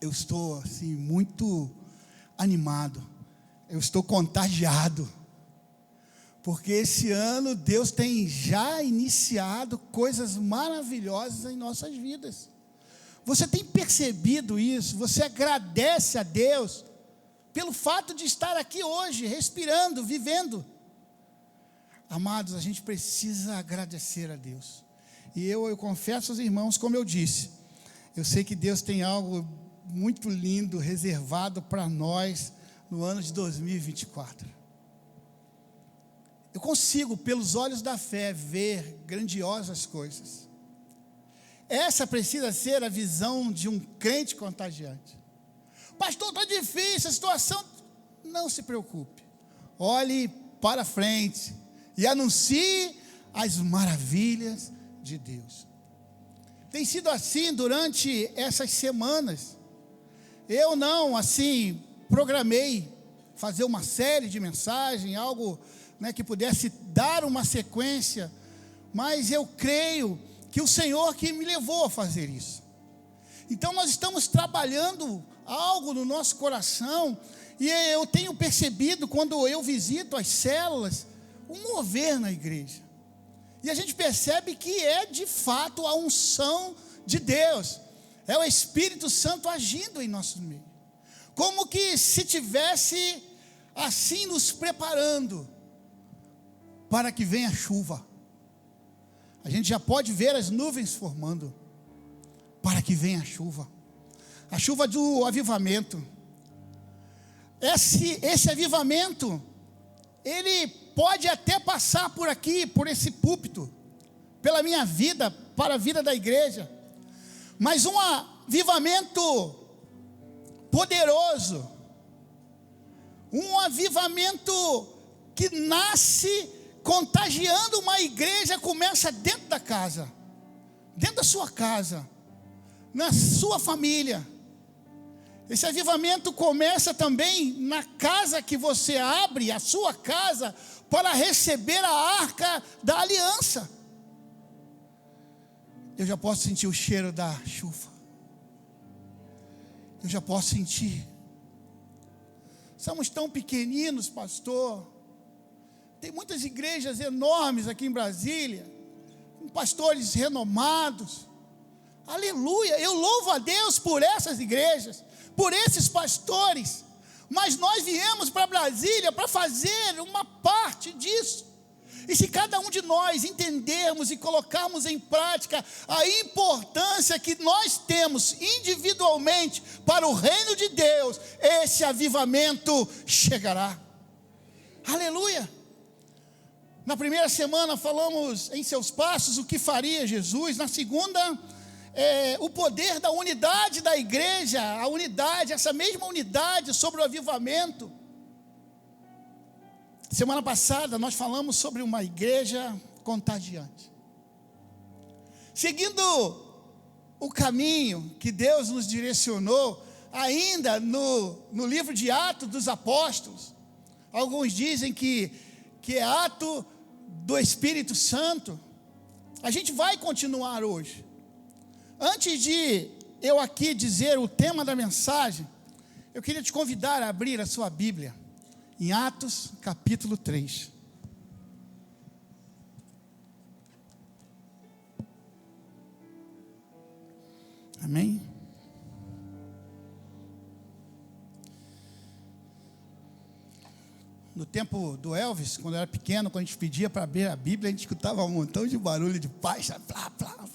eu estou assim muito animado, eu estou contagiado, porque esse ano Deus tem já iniciado coisas maravilhosas em nossas vidas. Você tem percebido isso? Você agradece a Deus pelo fato de estar aqui hoje, respirando, vivendo. Amados, a gente precisa agradecer a Deus. E eu confesso aos irmãos, como eu disse, eu sei que Deus tem algo muito lindo reservado para nós no ano de 2024. Eu consigo, pelos olhos da fé, ver grandiosas coisas. Essa precisa ser a visão de um crente contagiante. Pastor, está difícil a situação. Não se preocupe. Olhe para frente e anuncie as maravilhas de Deus. Tem sido assim durante essas semanas. Eu não, assim, programei fazer uma série de mensagens, algo, né, que pudesse dar uma sequência, mas eu creio que o Senhor que me levou a fazer isso. Então nós estamos trabalhando algo no nosso coração, e eu tenho percebido, quando eu visito as células, um mover na igreja, e a gente percebe que é de fato a unção de Deus, é o Espírito Santo agindo em nosso meio, como que se tivesse assim nos preparando para que venha a chuva. A gente já pode ver as nuvens formando, para que venha a chuva do avivamento. Esse avivamento, ele pode até passar por aqui, por esse púlpito, pela minha vida, para a vida da igreja, mas um avivamento poderoso, um avivamento que nasce contagiando uma igreja, começa dentro da casa, dentro da sua casa, na sua família. Esse avivamento começa também na casa que você abre, a sua casa, para receber a arca da aliança. Eu já posso sentir o cheiro da chuva, eu já posso sentir. Somos tão pequeninos, pastor. Tem muitas igrejas enormes aqui em Brasília, com pastores renomados. Aleluia, eu louvo a Deus por essas igrejas, por esses pastores. Mas nós viemos para Brasília para fazer uma parte disso. E se cada um de nós entendermos e colocarmos em prática a importância que nós temos individualmente para o reino de Deus, esse avivamento chegará. Aleluia. Na primeira semana falamos em seus passos o que faria Jesus. Na segunda, o poder da unidade da igreja, a unidade, essa mesma unidade sobre o avivamento. Semana passada nós falamos sobre uma igreja contagiante. Seguindo o caminho que Deus nos direcionou, ainda no livro de Atos dos Apóstolos, alguns dizem que é ato do Espírito Santo. A gente vai continuar hoje. Antes de eu aqui dizer o tema da mensagem, eu queria te convidar a abrir a sua Bíblia em Atos capítulo 3. Amém? No tempo do Elvis, quando eu era pequeno, quando a gente pedia para abrir a Bíblia, a gente escutava um montão de barulho de paz, plá, plá, plá.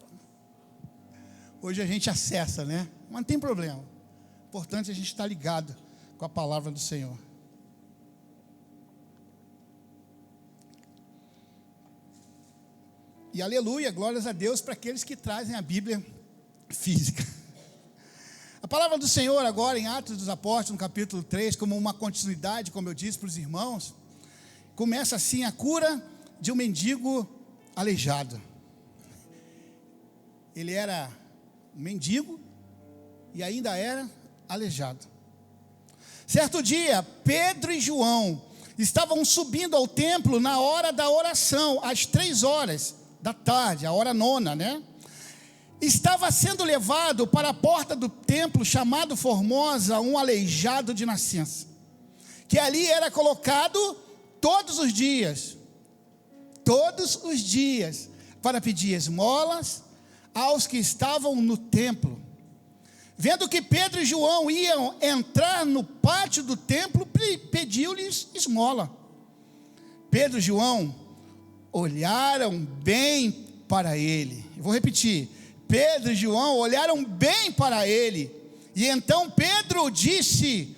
Hoje a gente acessa, né? Mas não tem problema. O importante é a gente estar ligado com a palavra do Senhor. E aleluia, glórias a Deus para aqueles que trazem a Bíblia física. A palavra do Senhor agora em Atos dos Apóstolos, no capítulo 3, como uma continuidade, como eu disse para os irmãos, começa assim: a cura de um mendigo aleijado. Ele era um mendigo e ainda era aleijado. Certo dia, Pedro e João estavam subindo ao templo na hora da oração, às 3 horas da tarde, a hora nona, né? estava sendo levado para a porta do templo chamado Formosa um aleijado de nascença, que ali era colocado todos os dias, para pedir esmolas aos que estavam no templo. Vendo que Pedro e João iam entrar no pátio do templo, pediu-lhes esmola. Pedro e João olharam bem para ele. Vou repetir. Pedro e João olharam bem para ele. E então Pedro disse: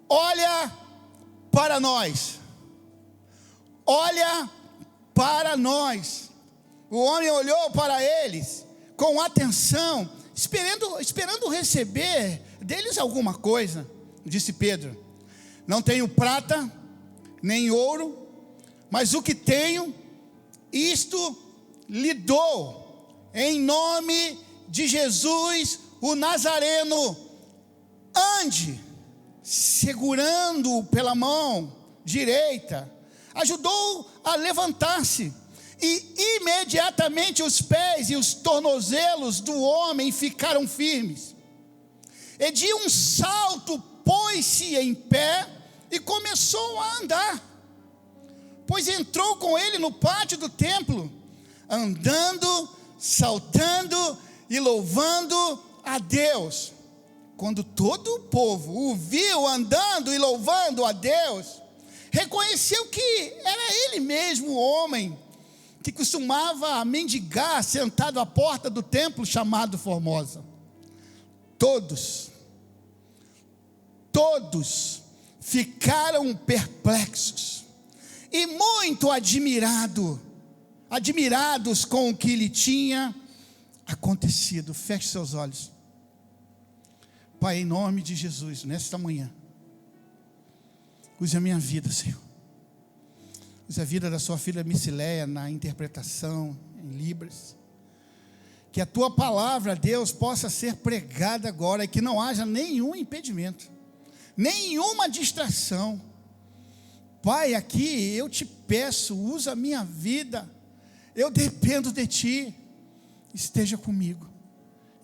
olha para nós. Olha para nós. O homem olhou para eles com atenção, esperando receber deles alguma coisa. Disse Pedro: não tenho prata, nem ouro, mas o que tenho, isto lhe dou. Em nome de Jesus, o Nazareno, ande. Segurando-o pela mão direita, ajudou a levantar-se. E imediatamente os pés e os tornozelos do homem ficaram firmes. E de um salto pôs-se em pé e começou a andar. Pois entrou com ele no pátio do templo, andando, saltando e louvando a Deus. Quando todo o povo o viu andando e louvando a Deus, reconheceu que era ele mesmo o homem que costumava mendigar sentado à porta do templo chamado Formosa. Todos ficaram perplexos e muito admirados com o que lhe tinha acontecido. Feche seus olhos. Pai, em nome de Jesus, nesta manhã, use a minha vida, Senhor. Use a vida da sua filha Micileia na interpretação em Libras. Que a tua palavra, Deus, possa ser pregada agora e que não haja nenhum impedimento, nenhuma distração. Pai, aqui eu te peço, usa a minha vida, eu dependo de ti. Esteja comigo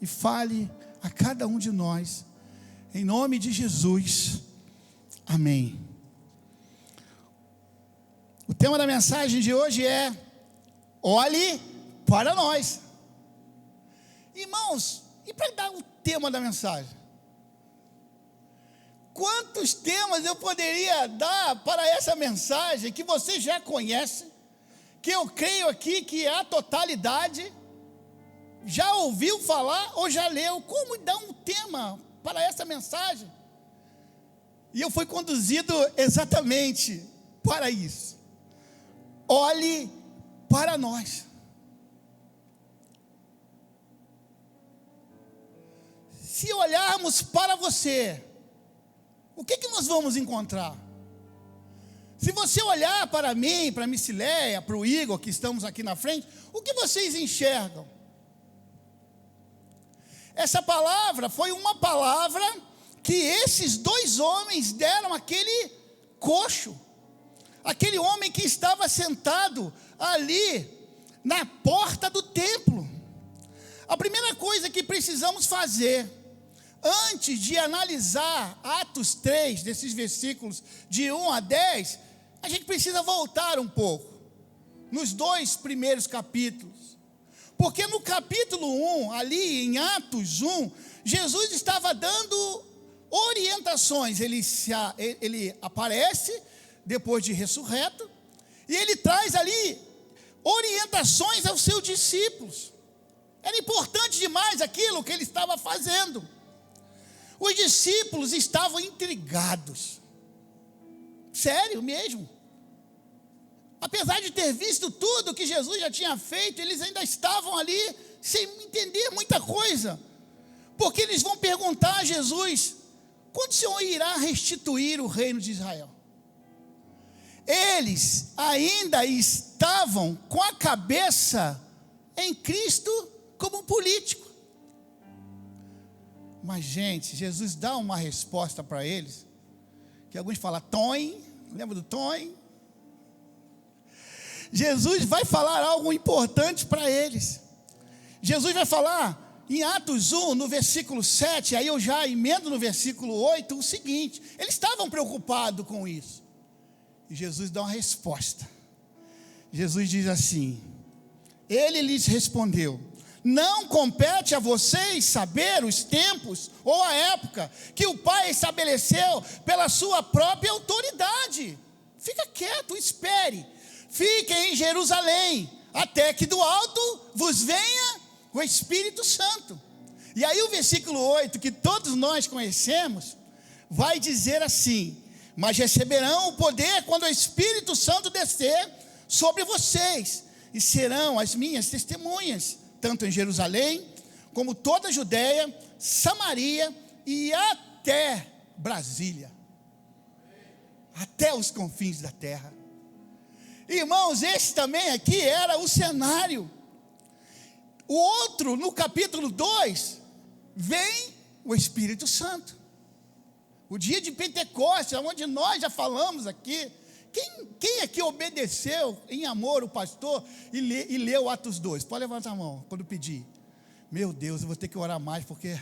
e fale a cada um de nós, em nome de Jesus, amém. O tema da mensagem de hoje é: olhe para nós. Irmãos, e para dar o tema da mensagem? Quantos temas eu poderia dar para essa mensagem que você já conhece, que eu creio aqui que a totalidade já ouviu falar ou já leu? Como dar um tema para essa mensagem? E eu fui conduzido exatamente para isso. Olhe para nós. Se olharmos para você, o que nós vamos encontrar? Se você olhar para mim, para a Micileia, para o Igor, que estamos aqui na frente, o que vocês enxergam? Essa palavra foi uma palavra que esses dois homens deram àquele coxo, aquele homem que estava sentado ali na porta do templo. A primeira coisa que precisamos fazer, antes de analisar Atos 3, desses versículos de 1 a 10, a gente precisa voltar um pouco, nos dois primeiros capítulos. Porque no capítulo 1, ali em Atos 1, Jesus estava dando orientações. Ele aparece depois de ressurreto, e ele traz ali orientações aos seus discípulos. Era importante demais aquilo que ele estava fazendo. Os discípulos estavam intrigados, sério mesmo. Apesar de ter visto tudo que Jesus já tinha feito, eles ainda estavam ali sem entender muita coisa, porque eles vão perguntar a Jesus: quando o Senhor irá restituir o reino de Israel? Eles ainda estavam com a cabeça em Cristo como político. Mas, gente, Jesus dá uma resposta para eles, que alguns falam Toim, lembra do Toim? Jesus vai falar algo importante para eles. Jesus vai falar em Atos 1, no versículo 7, aí eu já emendo no versículo 8, o seguinte: eles estavam preocupados com isso. E Jesus dá uma resposta. Jesus diz assim: ele lhes respondeu: não compete a vocês saber os tempos ou a época que o Pai estabeleceu pela sua própria autoridade. Fica quieto, espere. Fiquem em Jerusalém, até que do alto vos venha o Espírito Santo. E aí o versículo 8, que todos nós conhecemos, vai dizer assim: mas receberão o poder quando o Espírito Santo descer sobre vocês, e serão as minhas testemunhas, tanto em Jerusalém, como toda a Judéia, Samaria e até Brasília, até os confins da terra. Irmãos, esse também aqui era o cenário. O outro, no capítulo 2, vem o Espírito Santo. O dia de Pentecostes, onde nós já falamos aqui. Quem aqui obedeceu em amor o pastor e leu Atos 2? Pode levantar a mão quando pedir. Meu Deus, eu vou ter que orar mais, porque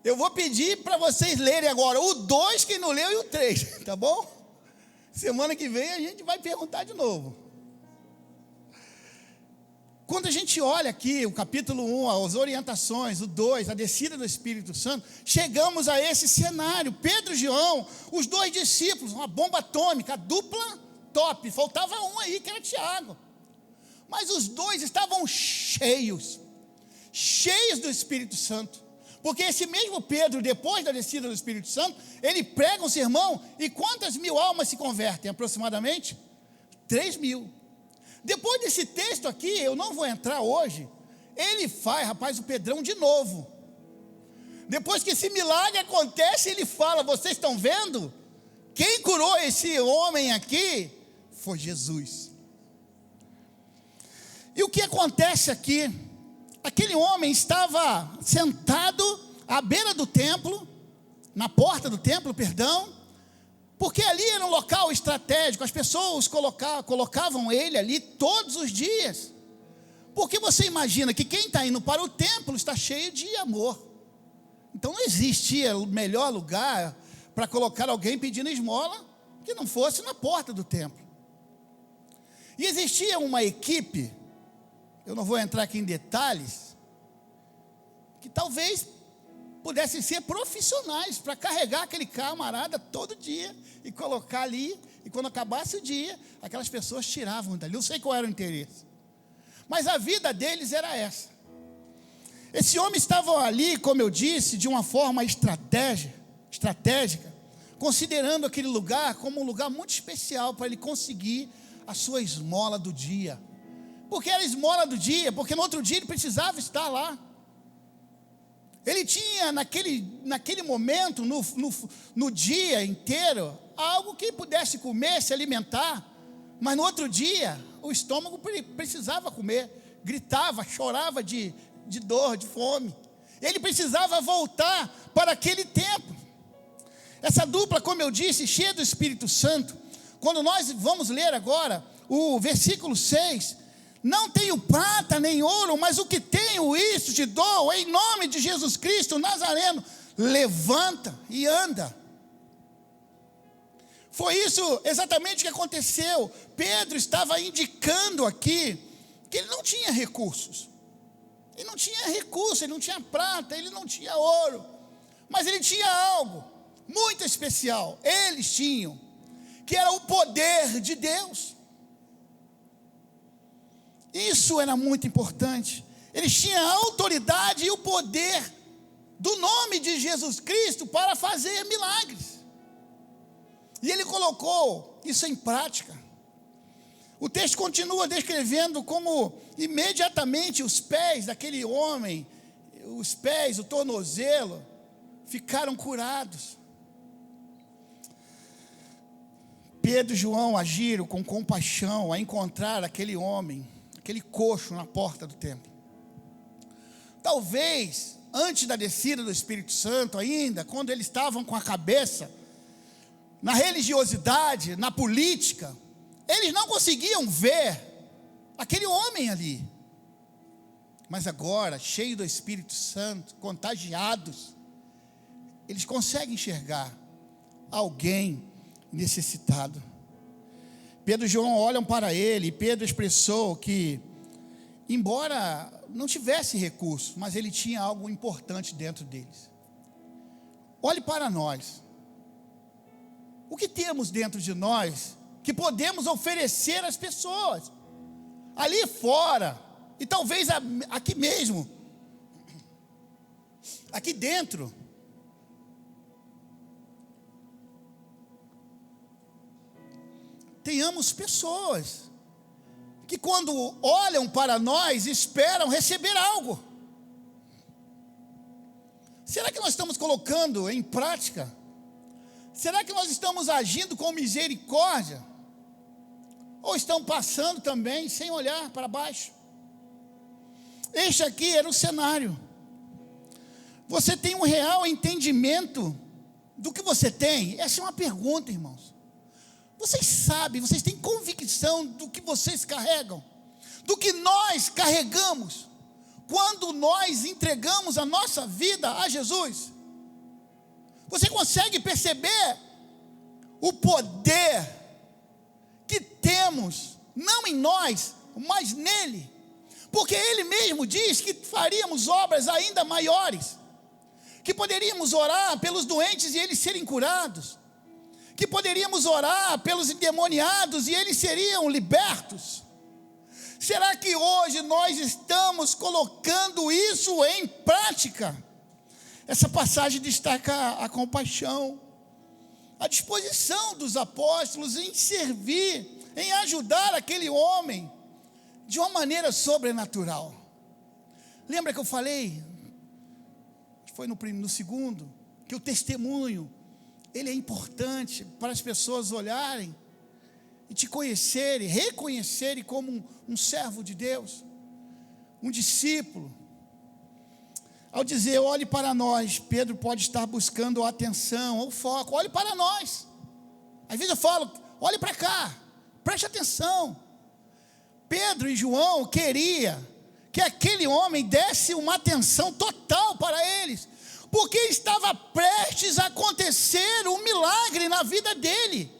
eu vou pedir para vocês lerem agora o 2, quem não leu, e o 3, tá bom? Semana que vem a gente vai perguntar de novo. Quando a gente olha aqui o capítulo 1, as orientações, o 2, a descida do Espírito Santo, chegamos a esse cenário. Pedro e João, os dois discípulos, uma bomba atômica, a dupla top. Faltava um aí, que era Tiago. Mas os dois estavam cheios do Espírito Santo. Porque esse mesmo Pedro, depois da descida do Espírito Santo, ele prega um sermão, e quantas mil almas se convertem? Aproximadamente 3.000. Depois desse texto aqui, eu não vou entrar hoje, ele faz, rapaz, o Pedrão de novo. Depois que esse milagre acontece, ele fala: vocês estão vendo? Quem curou esse homem aqui foi Jesus. E o que acontece aqui? Aquele homem estava sentado à beira do templo, na porta do templo, perdão, porque ali era um local estratégico. As pessoas colocavam ele ali todos os dias, porque você imagina que quem está indo para o templo está cheio de amor. Então não existia o melhor lugar para colocar alguém pedindo esmola que não fosse na porta do templo. E existia uma equipe, eu não vou entrar aqui em detalhes, que talvez pudessem ser profissionais para carregar aquele camarada todo dia e colocar ali, e quando acabasse o dia, aquelas pessoas tiravam dali. Eu sei qual era o interesse, mas a vida deles era essa. Esse homem estava ali, como eu disse, de uma forma estratégica, considerando aquele lugar como um lugar muito especial para ele conseguir a sua esmola do dia. Porque era a esmola do dia, porque no outro dia ele precisava estar lá. Ele tinha naquele momento, no dia inteiro, algo que pudesse comer, se alimentar, mas no outro dia o estômago precisava comer, gritava, chorava de dor, de fome. Ele precisava voltar para aquele tempo. Essa dupla, como eu disse, cheia do Espírito Santo. Quando nós vamos ler agora o versículo 6, não tenho prata nem ouro, mas o que tenho, isso te dou, em nome de Jesus Cristo Nazareno, levanta e anda. Foi isso exatamente que aconteceu. Pedro estava indicando aqui que ele não tinha recursos. Ele não tinha recurso, ele não tinha prata, ele não tinha ouro, mas ele tinha algo muito especial. Eles tinham, que era o poder de Deus. Isso era muito importante. Eles tinham a autoridade e o poder do nome de Jesus Cristo para fazer milagres. E ele colocou isso em prática. O texto continua descrevendo como imediatamente os pés daquele homem, os pés, o tornozelo, ficaram curados. Pedro e João agiram com compaixão a encontrar aquele homem, aquele coxo na porta do templo. Talvez, antes da descida do Espírito Santo ainda, quando eles estavam com a cabeça na religiosidade, na política, eles não conseguiam ver aquele homem ali. Mas agora, cheio do Espírito Santo, contagiados, eles conseguem enxergar alguém necessitado. Pedro e João olham para ele, e Pedro expressou que, embora não tivesse recurso, mas ele tinha algo importante dentro deles. Olhe para nós. O que temos dentro de nós que podemos oferecer às pessoas? Ali fora, e talvez aqui mesmo, aqui dentro. Tenhamos pessoas que quando olham para nós, esperam receber algo. Será que nós estamos colocando em prática? Será que nós estamos agindo com misericórdia? Ou estão passando também sem olhar para baixo? Este aqui era o cenário. Você tem um real entendimento do que você tem? Essa é uma pergunta, irmãos. Vocês sabem, vocês têm convicção do que vocês carregam? Do que nós carregamos? Quando nós entregamos a nossa vida a Jesus? Você consegue perceber o poder que temos, não em nós, mas nele? Porque ele mesmo diz que faríamos obras ainda maiores, que poderíamos orar pelos doentes e eles serem curados, que poderíamos orar pelos endemoniados e eles seriam libertos. Será que hoje nós estamos colocando isso em prática? Essa passagem destaca a compaixão, a disposição dos apóstolos em servir, em ajudar aquele homem de uma maneira sobrenatural. Lembra que eu falei, foi no segundo, que o testemunho, ele é importante para as pessoas olharem e te conhecerem, reconhecerem como um servo de Deus, um discípulo. Ao dizer, olhe para nós, Pedro pode estar buscando a atenção, ou foco, olhe para nós. Às vezes eu falo, olhe para cá, preste atenção. Pedro e João queria que aquele homem desse uma atenção total para eles, porque estava prestes a acontecer um milagre na vida dele,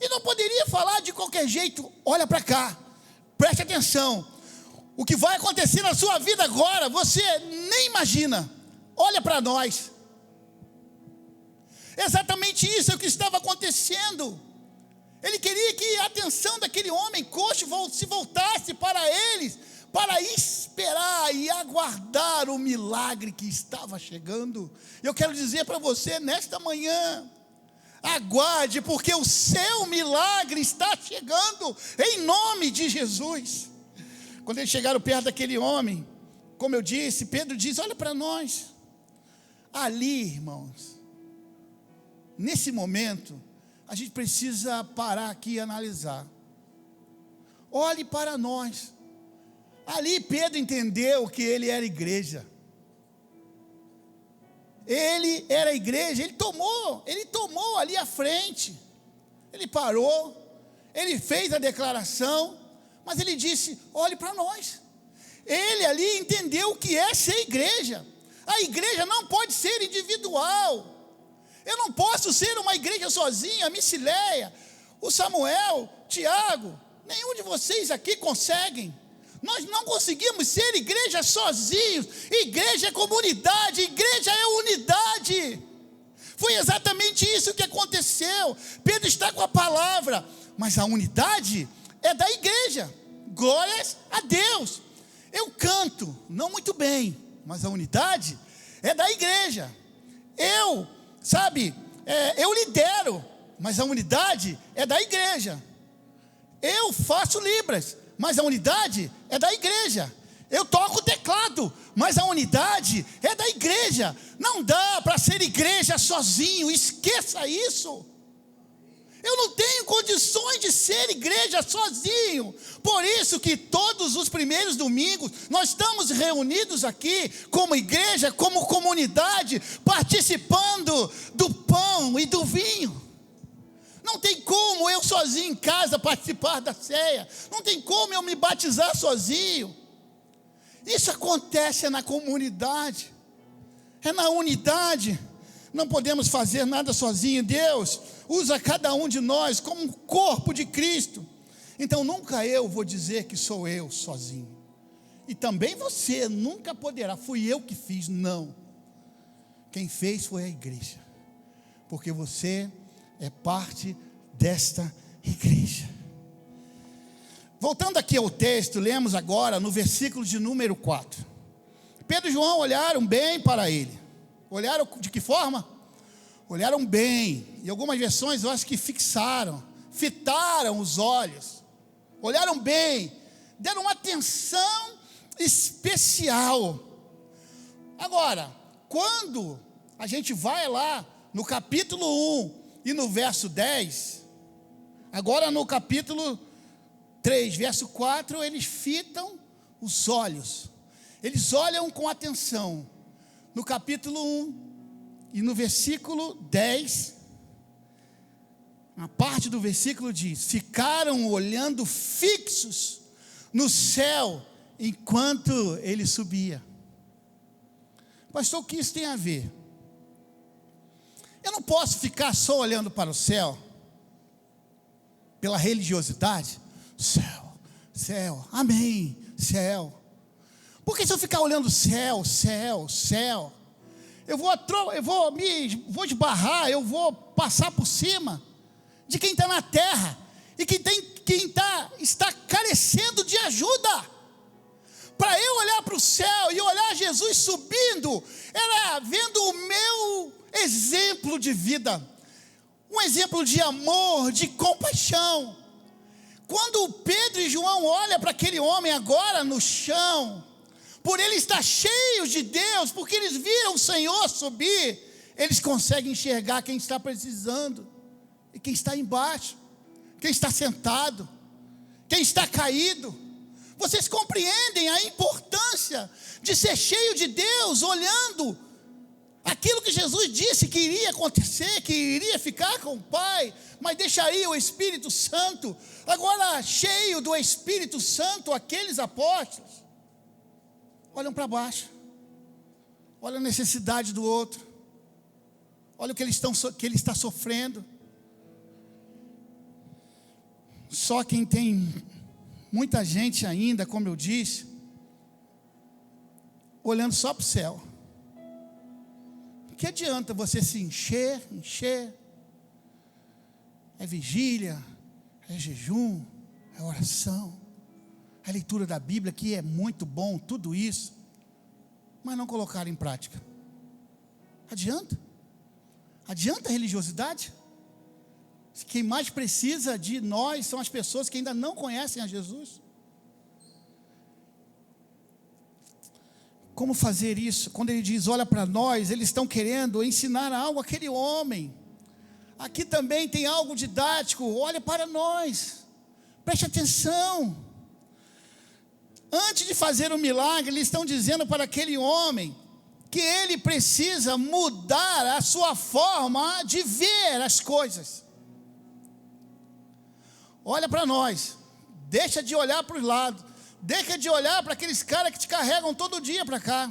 e não poderia falar de qualquer jeito. Olha para cá, preste atenção, o que vai acontecer na sua vida agora, você nem imagina, olha para nós. Exatamente isso é o que estava acontecendo. Ele queria que a atenção daquele homem coxo se voltasse para eles, para esperar e aguardar o milagre que estava chegando. Eu quero dizer para você nesta manhã, aguarde, porque o seu milagre está chegando, em nome de Jesus. Quando eles chegaram perto daquele homem, como eu disse, Pedro diz, olha para nós. Ali, irmãos, nesse momento, a gente precisa parar aqui e analisar. Olhe para nós. Ali Pedro entendeu que ele era igreja. Ele era igreja, ele tomou ali a frente. Ele parou, ele fez a declaração, mas ele disse, olhe para nós. Ele ali entendeu o que é ser igreja. A igreja não pode ser individual. Eu não posso ser uma igreja sozinha, a Micileia, o Samuel, Tiago, nenhum de vocês aqui conseguem. Nós não conseguimos ser igreja sozinhos. Igreja é comunidade, igreja é unidade. Foi exatamente isso que aconteceu. Pedro está com a palavra, mas a unidade é da igreja. Glórias a Deus. Eu canto, não muito bem, mas a unidade é da igreja. Eu lidero, mas a unidade é da igreja. Eu faço libras, mas a unidade é da igreja. Eu toco o teclado, mas a unidade é da igreja. Não dá para ser igreja sozinho, esqueça isso. Eu não tenho condições de ser igreja sozinho. Por isso que todos os primeiros domingos nós estamos reunidos aqui como igreja, como comunidade, participando do pão e do vinho. Não tem como eu sozinho em casa participar da ceia. Não tem como eu me batizar sozinho. Isso acontece na comunidade, é na unidade. Não podemos fazer nada sozinho. Deus usa cada um de nós como um corpo de Cristo. Então nunca eu vou dizer que sou eu sozinho. E também você nunca poderá, fui eu que fiz, não. Quem fez foi a igreja, porque você é parte desta igreja. Voltando aqui ao texto, lemos agora no versículo de número 4. Pedro e João olharam bem para ele. Olharam de que forma? Olharam bem. Em algumas versões eu acho que fitaram os olhos. Olharam bem, deram uma atenção especial. Agora, quando a gente vai lá no capítulo 1 e no verso 10, agora no capítulo 3, verso 4, eles fitam os olhos. Eles olham com atenção. No capítulo 1 e no versículo 10, uma parte do versículo diz: ficaram olhando fixos no céu enquanto ele subia. Pastor, o que isso tem a ver? Eu não posso ficar só olhando para o céu pela religiosidade. Céu, céu, amém, céu. Porque se eu ficar olhando céu, céu, céu, eu vou esbarrar, eu vou passar por cima de quem está na terra e está carecendo de ajuda. Para eu olhar para o céu e olhar Jesus subindo, era vendo o meu exemplo de vida, um exemplo de amor, de compaixão. Quando Pedro e João olham para aquele homem agora no chão, por ele estar cheios de Deus, porque eles viram o Senhor subir, eles conseguem enxergar quem está precisando, e quem está embaixo, quem está sentado, quem está caído. Vocês compreendem a importância de ser cheio de Deus, olhando aquilo que Jesus disse que iria acontecer, que iria ficar com o Pai, mas deixaria o Espírito Santo. Agora, cheio do Espírito Santo, aqueles apóstolos olham para baixo, olham a necessidade do outro, olha o que ele está sofrendo. Só quem tem muita gente ainda, como eu disse, olhando só para o céu. Que adianta você se encher, é vigília, é jejum, é oração, a leitura da Bíblia, que é muito bom, tudo isso, mas não colocar em prática. Adianta? Adianta a religiosidade? Quem mais precisa de nós são as pessoas que ainda não conhecem a Jesus. Como fazer isso? Quando ele diz, olha para nós, eles estão querendo ensinar algo àquele homem. Aqui também tem algo didático, olha para nós, preste atenção. Antes de fazer o milagre, eles estão dizendo para aquele homem que ele precisa mudar a sua forma de ver as coisas. Olha para nós, deixa de olhar para os lados, deixa de olhar para aqueles caras que te carregam todo dia para cá,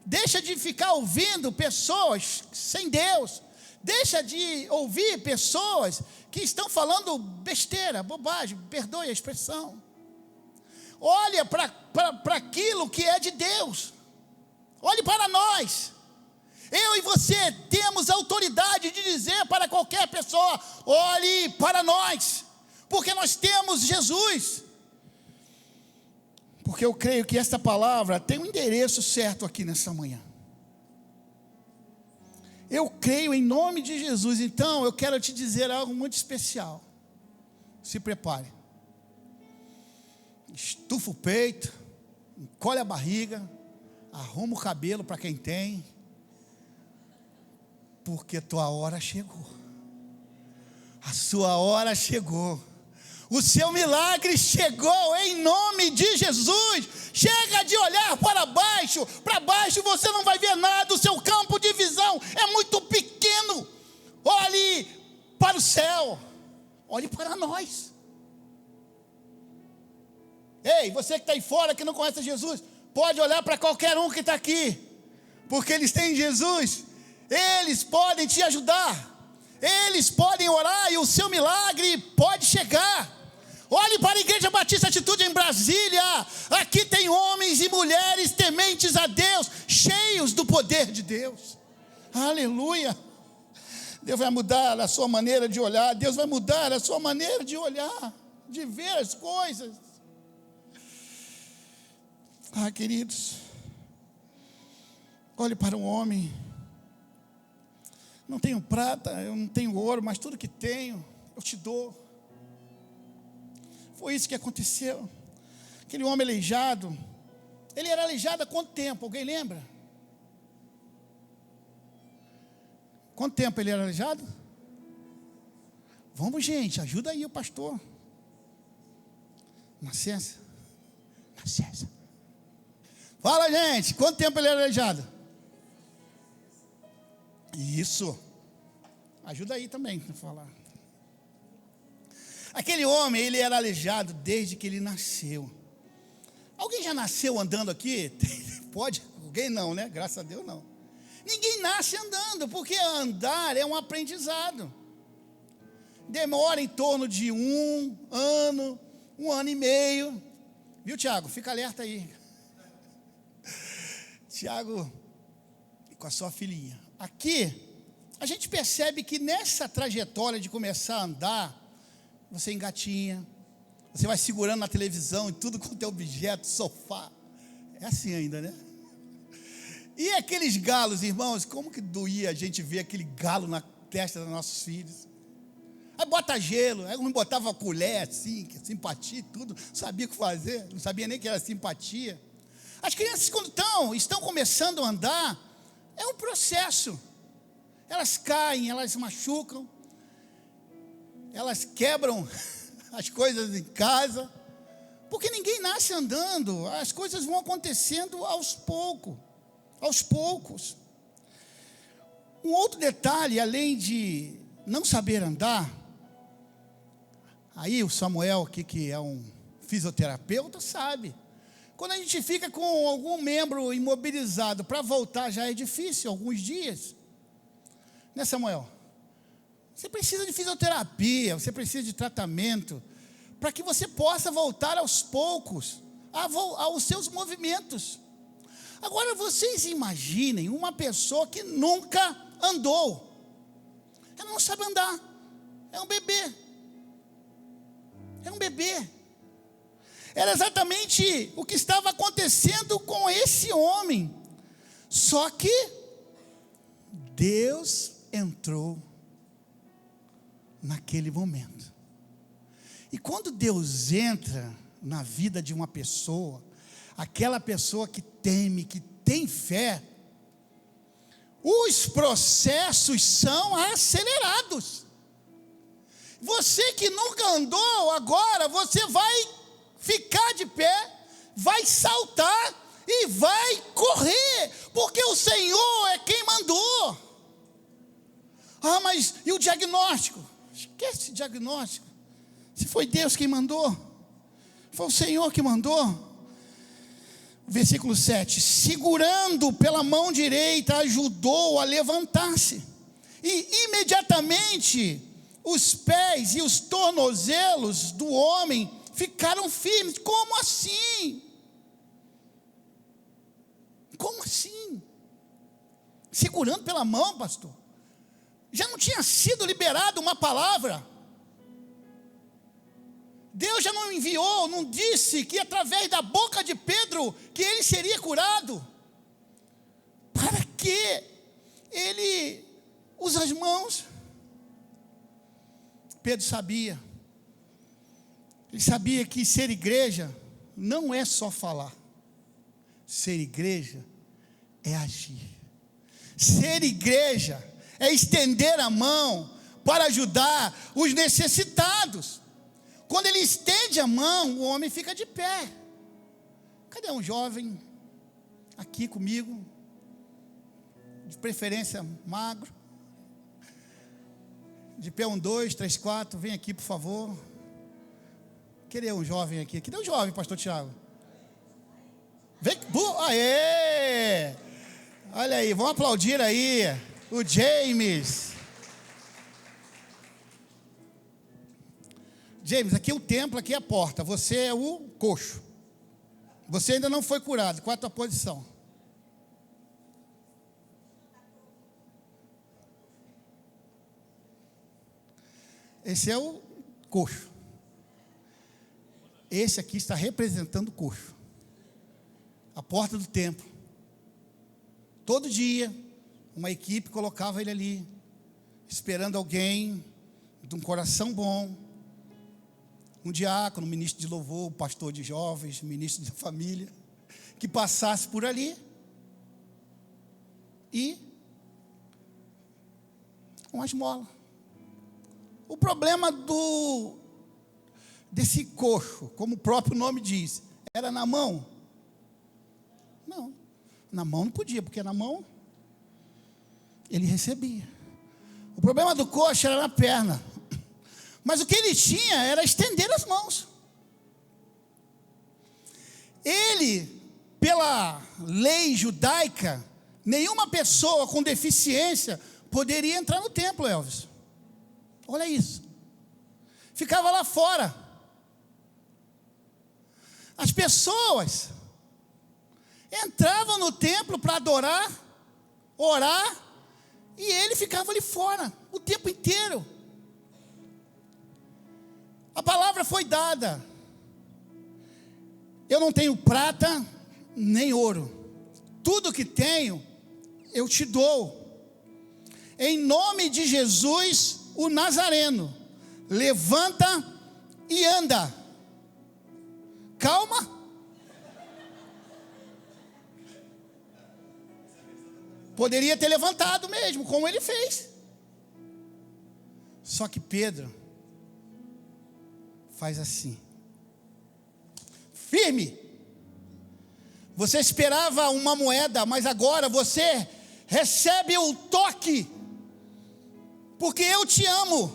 deixa de ficar ouvindo pessoas sem Deus, deixa de ouvir pessoas que estão falando besteira, bobagem, perdoe a expressão. Olha para aquilo que é de Deus, olhe para nós. Eu e você temos autoridade de dizer para qualquer pessoa, olhe para nós, porque nós temos Jesus. Porque eu creio que esta palavra tem um endereço certo aqui nessa manhã. Eu creio em nome de Jesus. Então eu quero te dizer algo muito especial. Se prepare. Estufa o peito, encolhe a barriga, arruma o cabelo para quem tem, porque tua hora chegou. A sua hora chegou. O seu milagre chegou em nome de Jesus. Chega de olhar para baixo você não vai ver nada, o seu campo de visão é muito pequeno. Olhe para o céu. nós. Ei, você que está aí fora, que não conhece Jesus, pode olhar para qualquer um que está aqui, porque eles têm Jesus, eles podem te ajudar, eles podem orar e o seu milagre pode chegar. Olhe para a Igreja Batista Atitude em Brasília, aqui tem homens e mulheres tementes a Deus, cheios do poder de Deus, aleluia. Deus vai mudar a sua maneira de olhar, Deus vai mudar a sua maneira de olhar, de ver as coisas. Queridos, olhe para um homem, não tenho prata, eu não tenho ouro, mas tudo que tenho, eu te dou. Foi isso que aconteceu. Aquele homem aleijado, ele era aleijado há quanto tempo? Alguém lembra? Quanto tempo ele era aleijado? Vamos, gente, ajuda aí o pastor. Nascença. Fala, gente, quanto tempo ele era aleijado? Isso. Ajuda aí também para falar. Aquele homem, ele era aleijado desde que ele nasceu. Alguém já nasceu andando aqui? Pode? Alguém não, né? Graças a Deus não. Ninguém nasce andando, porque andar é um aprendizado. Demora em torno de 1 ano, 1 ano e meio. Viu, Tiago? Fica alerta aí. Tiago, com a sua filhinha. Aqui, a gente percebe que nessa trajetória de começar a andar, você engatinha, você vai segurando na televisão e tudo quanto é objeto, sofá. É assim ainda, né? E aqueles galos, irmãos, como que doía a gente ver aquele galo na testa dos nossos filhos? Aí bota gelo, aí um botava a colher assim, simpatia e tudo, sabia o que fazer, não sabia nem que era simpatia. As crianças quando estão começando a andar, é um processo. Elas caem, elas machucam, elas quebram as coisas em casa, porque ninguém nasce andando, as coisas vão acontecendo aos poucos. Um outro detalhe, além de não saber andar, aí o Samuel aqui, que é um fisioterapeuta, sabe, quando a gente fica com algum membro imobilizado, para voltar já é difícil, alguns dias, né, Samuel? Você precisa de fisioterapia, você precisa de tratamento, para que você possa voltar aos poucos aos seus movimentos. Agora vocês imaginem uma pessoa que nunca andou, ela não sabe andar, é um bebê, era exatamente o que estava acontecendo com esse homem, só que Deus entrou naquele momento. E quando Deus entra na vida de uma pessoa, aquela pessoa que teme, que tem fé, os processos são acelerados. Você que nunca andou, agora você vai ficar de pé, vai saltar e vai correr, porque o Senhor é quem mandou. Ah, mas e o diagnóstico? Esquece o diagnóstico. Se foi Deus quem mandou, foi o Senhor que mandou. Versículo 7, segurando pela mão direita, ajudou a levantar-se, e imediatamente os pés e os tornozelos do homem ficaram firmes. Como assim? Como assim? Segurando pela mão, pastor? Já não tinha sido liberado uma palavra? Deus já não enviou, não disse que através da boca de Pedro que ele seria curado? Para que ele usa as mãos? Pedro sabia. Ele sabia que ser igreja não é só falar. Ser igreja é agir. Ser igreja é estender a mão para ajudar os necessitados. Quando ele estende a mão, o homem fica de pé. Cadê um jovem aqui comigo? De preferência magro. De pé 1, 2, 3, 4, vem aqui por favor. Queria um jovem aqui. Cadê o jovem, pastor Tiago? Vem, aê! Olha aí, vamos aplaudir aí o James. James, aqui é o templo, aqui é a porta. Você é o coxo. Você ainda não foi curado. Qual é a tua posição? Esse é o coxo. Esse aqui está representando o coxo. A porta do templo. Todo dia, uma equipe colocava ele ali, esperando alguém de um coração bom, um diácono, um ministro de louvor, um pastor de jovens, um ministro de família, que passasse por ali e uma esmola. O problema desse coxo, como o próprio nome diz, era na mão? Não, na mão não podia, porque na mão ele recebia. O problema do coxo era na perna, mas o que ele tinha era estender as mãos. Ele, pela lei judaica, nenhuma pessoa com deficiência poderia entrar no templo, Elvis. Olha isso. Ficava lá fora. As pessoas entravam no templo para adorar, orar, e ele ficava ali fora o tempo inteiro. A palavra foi dada: eu não tenho prata nem ouro, tudo que tenho eu te dou. Em nome de Jesus, o Nazareno, levanta e anda. Calma. Poderia ter levantado mesmo, como ele fez. Só que Pedro faz assim. Firme. Você esperava uma moeda, mas agora você recebe o toque. Porque eu te amo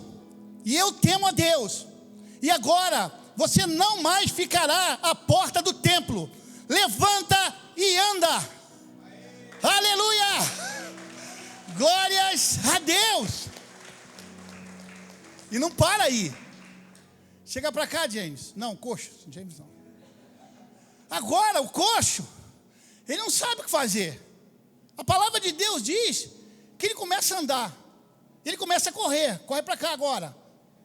e eu temo a Deus. E agora você não mais ficará à porta do templo. Levanta e anda. Aleluia! Glórias a Deus! E não para aí. Chega para cá, James. Não, coxo. James não. Agora o coxo, ele não sabe o que fazer. A palavra de Deus diz que ele começa a andar. Ele começa a correr. Corre para cá agora.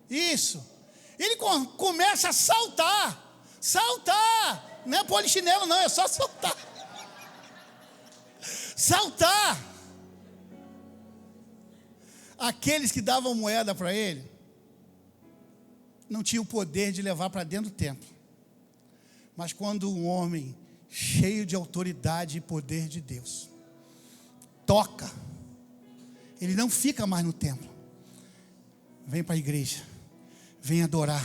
Isso. Ele começa a saltar. Saltar. Não é polichinelo não, é só saltar. Saltar. Aqueles que davam moeda para ele não tinham o poder de levar para dentro do templo. Mas quando um homem cheio de autoridade e poder de Deus toca, ele não fica mais no templo. Vem para a igreja, vem adorar.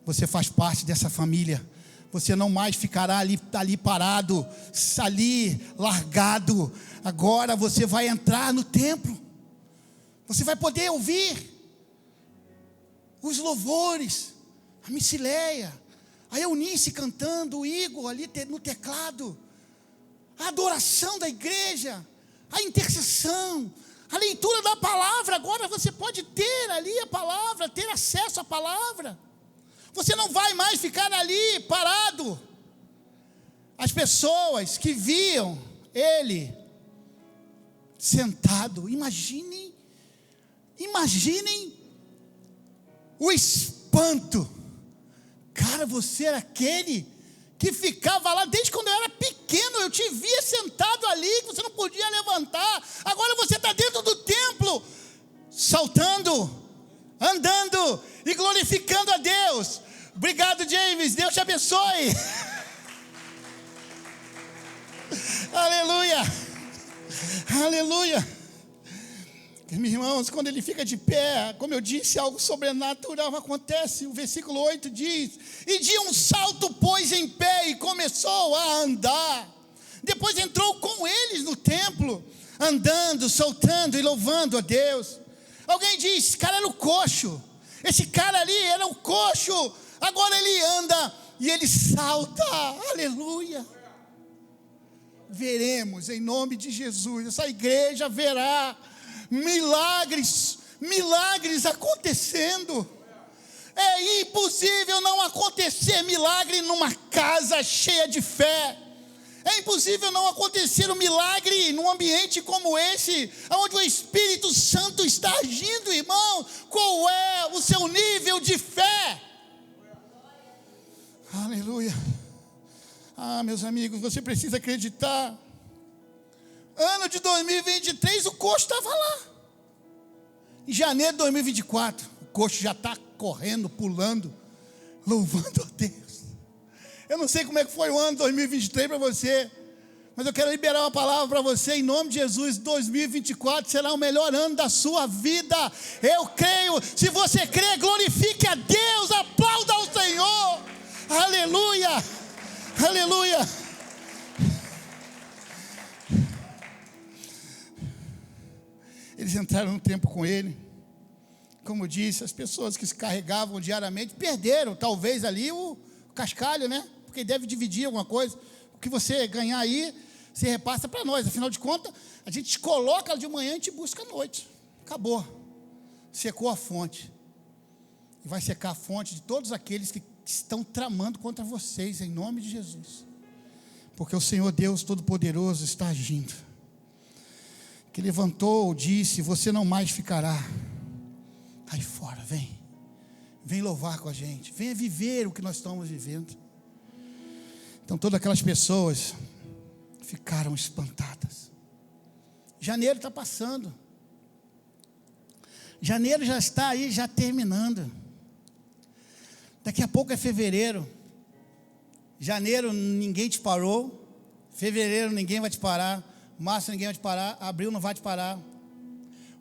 Você faz parte dessa família. Você não mais ficará ali parado, ali largado. Agora você vai entrar no templo. Você vai poder ouvir os louvores, a Micileia, a Eunice cantando, o Igor ali no teclado, a adoração da igreja, a intercessão, a leitura da palavra. Agora você pode ter ali a palavra, ter acesso à palavra. Você não vai mais ficar ali parado. As pessoas que viam ele sentado, imaginem o espanto. Cara, você era aquele que ficava lá desde quando eu era pequeno. Eu te via sentado ali, que você não podia levantar. Agora você está dentro do templo, saltando, andando e glorificando a Deus. Obrigado, James, Deus te abençoe. Aleluia, aleluia. Meus irmãos, quando ele fica de pé, como eu disse, algo sobrenatural acontece. O versículo 8 diz: e de um salto pôs em pé e começou a andar. Depois entrou com eles no templo, andando, soltando e louvando a Deus. Alguém diz: esse cara era o coxo. Esse cara ali era o coxo agora ele anda e ele salta, aleluia. Veremos em nome de Jesus, essa igreja verá milagres acontecendo. É impossível não acontecer milagre numa casa cheia de fé. É impossível não acontecer um milagre num ambiente como esse, onde o Espírito Santo está agindo, irmão. Qual é o seu nível de fé? Aleluia. Meus amigos, você precisa acreditar. Ano de 2023, o coxo estava lá. Em janeiro de 2024, o coxo já está correndo, pulando, louvando a Deus. Eu não sei como é que foi o ano de 2023 para você, mas eu quero liberar uma palavra para você, em nome de Jesus. 2024 será o melhor ano da sua vida. Eu creio. Se você crê, glorifique a Deus, aplauda ao Senhor. Aleluia, aleluia. Eles entraram no tempo com ele. Como eu disse, as pessoas que se carregavam diariamente perderam, talvez ali o cascalho, né? Porque deve dividir alguma coisa. O que você ganhar aí, você repassa para nós. Afinal de contas, a gente te coloca de manhã e a gente busca à noite. Acabou. Secou a fonte. E vai secar a fonte de todos aqueles que estão tramando contra vocês, em nome de Jesus. Porque o Senhor Deus Todo-Poderoso está agindo. Que levantou, disse: você não mais ficará aí fora, vem louvar com a gente, venha viver o que nós estamos vivendo. Então todas aquelas pessoas ficaram espantadas. Janeiro está passando, janeiro já está aí, já terminando. Daqui a pouco é fevereiro. Janeiro ninguém te parou, fevereiro ninguém vai te parar, março ninguém vai te parar, abril não vai te parar,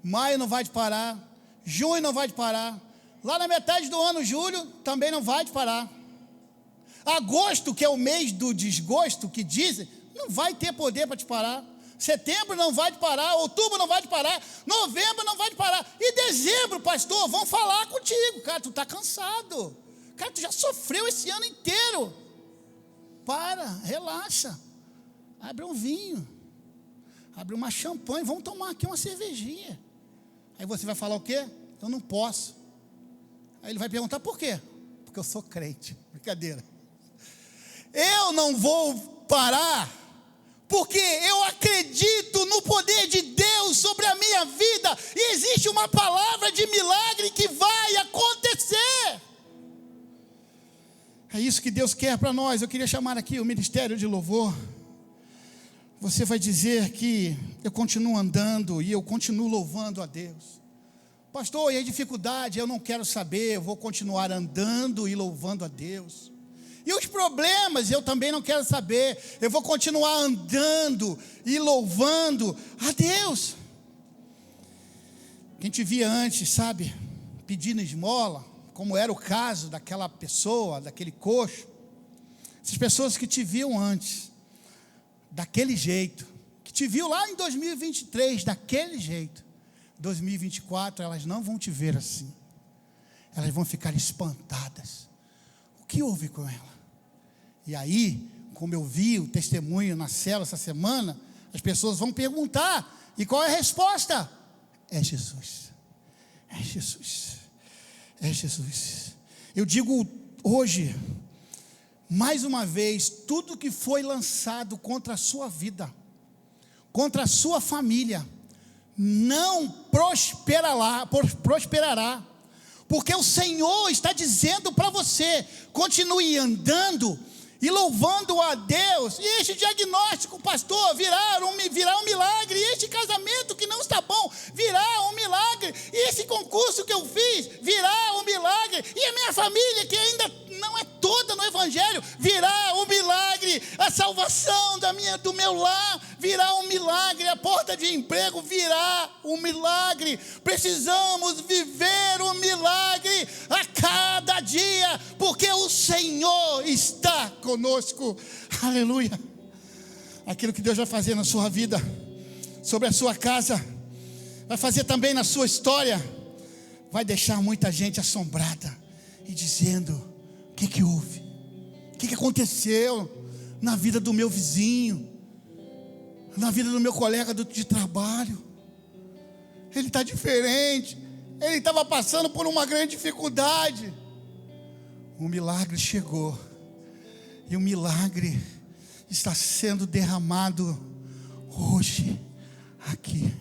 maio não vai te parar, junho não vai te parar, lá na metade do ano, julho, também não vai te parar. Agosto, que é o mês do desgosto, que dizem, não vai ter poder para te parar. Setembro não vai te parar, outubro não vai te parar, novembro não vai te parar, e dezembro, pastor, vão falar contigo. Cara, tu está cansado, cara, tu já sofreu esse ano inteiro. Para, relaxa, abre um vinho, abre uma champanhe, vamos tomar aqui uma cervejinha. Aí você vai falar o quê? Eu não posso. Aí ele vai perguntar por quê? Porque eu sou crente. Brincadeira. Eu não vou parar, porque eu acredito no poder de Deus sobre a minha vida, e existe uma palavra de milagre que vai acontecer. É isso que Deus quer para nós. Eu queria chamar aqui o ministério de louvor. Você vai dizer que eu continuo andando e eu continuo louvando a Deus. Pastor, e a dificuldade? Eu não quero saber, eu vou continuar andando e louvando a Deus. E os problemas? Eu também não quero saber, eu vou continuar andando e louvando a Deus. Quem te via antes, sabe, pedindo esmola, como era o caso daquela pessoa, daquele coxo. Essas pessoas que te viam antes, daquele jeito, que te viu lá em 2023, daquele jeito, 2024 elas não vão te ver assim, elas vão ficar espantadas. O que houve com ela? E aí, como eu vi o testemunho na célula essa semana, as pessoas vão perguntar, e qual é a resposta? É Jesus, é Jesus, é Jesus. Eu digo hoje, mais uma vez, tudo que foi lançado contra a sua vida, contra a sua família, não prosperará, porque o Senhor está dizendo para você, continue andando e louvando a Deus, e este diagnóstico, pastor, virá um milagre, e este casamento que não está bom, virá um milagre, e esse concurso que eu fiz, virá um milagre, e a minha família, que ainda não é toda no Evangelho, virá um milagre, a salvação do meu lar, virá um milagre, a porta de emprego virá um milagre. Precisamos viver um milagre a cada dia, porque o Senhor está conosco, aleluia. Aquilo que Deus vai fazer na sua vida, sobre a sua casa, vai fazer também na sua história, vai deixar muita gente assombrada e dizendo: que houve? O que aconteceu na vida do meu vizinho, na vida do meu colega de trabalho? Ele está diferente, ele estava passando por uma grande dificuldade. O milagre chegou, e o milagre está sendo derramado hoje, aqui.